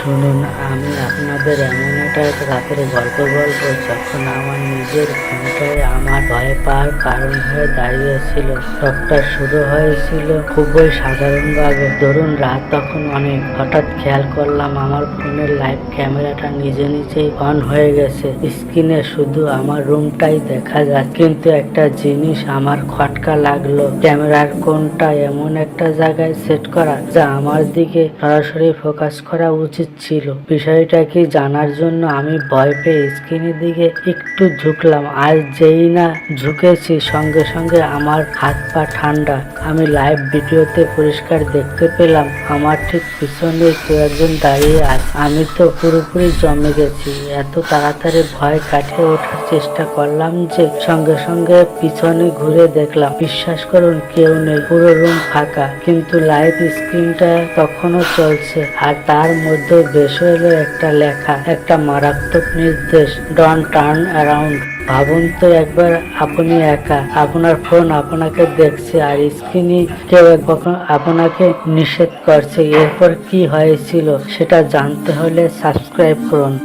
শুনুন, আমি আপনাদের এমন একটা রাতের গল্প বলবো যখন আমার নিজের ফোনটাই আমার ভয় পাওয়ার কারণ হয়ে দাঁড়িয়েছিল। সবটা শুরু হয়েছিল খুবই সাধারণভাবে। ধরুন রাত তখন অনেক, হঠাৎ খেয়াল করলাম আমার ফোনের লাইভ ক্যামেরাটা নিজে নিজেই অন হয়ে গেছে। স্ক্রিনে শুধু আমার রুমটাই দেখা যায়, কিন্তু একটা জিনিস আমার খটকা লাগলো, ক্যামেরার কোনটা এমন একটা জায়গায় সেট করা যা আমার দিকে সরাসরি ফোকাস করা উচিত ছিল। বিষয়টা কি জানার জন্য আমি ভয় পেয়ে স্ক্রিনের দিকে একটু ঝুঁকলাম, আর যেই না ঝুঁকেছি সঙ্গে সঙ্গে আমার হাত পা ঠান্ডা। আমি লাইভ ভিডিওতে পরিষ্কার দেখতে পেলাম আমার ঠিক পিছনে কেউ একজন দাঁড়িয়ে আছে। আমি তো পুরোপুরি জমে গেছি। এত তাড়াতাড়ি ভয় কাটিয়ে ওঠার চেষ্টা করলাম যে সঙ্গে সঙ্গে পিছনে ঘুরে দেখলাম, বিশ্বাস করুন কেউ নেই, পুরো রুম ফাঁকা, কিন্তু লাইভ স্ক্রিনটা তখনও চলছে। আর তার মধ্যে ভেসে এলো একটা লেখা, একটা মারাত্মক নির্দেশ, ডোন্ট টার্ন অ্যারাউন্ড। ভাবুন তো একবার, আপনি একা, আপনার ফোন আপনাকে দেখছে আর স্ক্রিনে কেউ আপনাকে নিষেধ করছে। এরপর কি হয়েছিল সেটা জানতে হলে সাবস্ক্রাইব করুন।